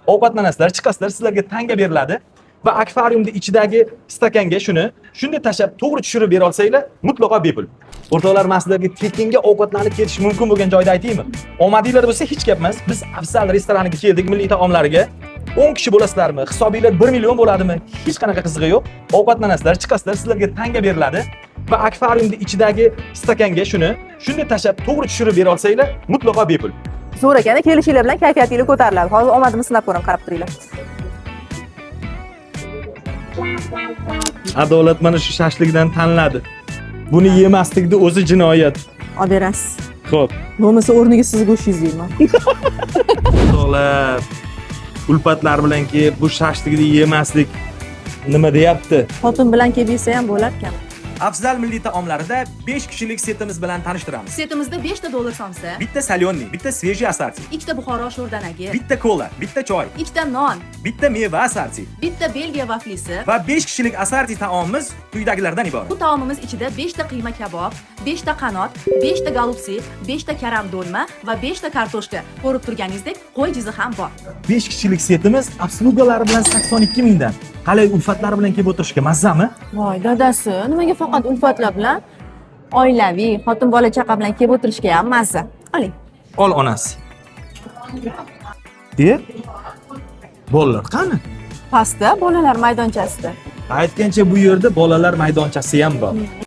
ovqatlanasizlar, chiqasizlar, sizlarga tanga beriladi va akvariumda ichidagi stakanga shunday tashlab to'g'ri tushirib bera olsanglar, mutlaqo bepul. O'rtoqlar, men sizlarga tekinga ovqatlanib ketish mumkin bo'lgan joyda aytaymi? Omadinglar bo'lsa hech gap emas. Biz Afzal restoraniga keldik, milliy taomlariga. 10 kishi bo'lasizlarmi? Hisobinglar 1 million bo'ladimi? Hech qanaqa qizig'i yo'q. Ovqatlanasizlar, chiqasizlar, sizlarga tanga beriladi va akvariumda ichidagi stakanga shunday tashlab to'g'ri tushirib bera olsanglar, mutlaqo bepul. Zo'r ekan, kelishinglar bilan kayfiyatingiz ko'tariladi. Hozir omadimni sinab ko'raman, qarab turinglar. Adolat mana shu shashlikdan tanladi. Buni yemaslikni o'zi jinoyat. Olib berasiz. Xo'p. Bo'lmasa o'rniga siz go'shingizni yeyman. O'rtoqlar, ulfatlar bilan kelib bu shashlikni yemaslik nima deyapti? Xotin bilan kelib yesa ham bo'lar ekan. Afzal milliy taomlarida 5 kishilik setimiz bilan tanishtiramiz. Setimizda 5 ta dollar somsa, Bitta salyonni, bitta svejiy assorti, ikkita Buxoro sho'rdanagi, bitta kola, bitta choy, ikkita non, bitta meva assorti bitta Belgiya vaflisi. va 5 kishilik assorti taomimiz quyidagilardan iborat. Bu taomimiz ichida 5 ta qiyma kabob, 5 ta qanot, 5 ta golubsi, 5 ta karam dolma va 5 ta kartoshka. Ko'rib turganingizdek, qo'y jizi ham bor. 5 kishilik setimiz obslugalari bilan 82 mingdan. Qalay ulfatlar bilan kelib o'tirishga mazzami? Voy, dadasi, nimaga faqat ulfatlar bilan? Oilaviy, xotin bola chaqa bilan kelib o'tirishga ham mazza. Oling. Ol onasi. Bolalar qani? Pastda bolalar maydonchasida. Aytgancha bu yerda bolalar maydonchasi ham bor.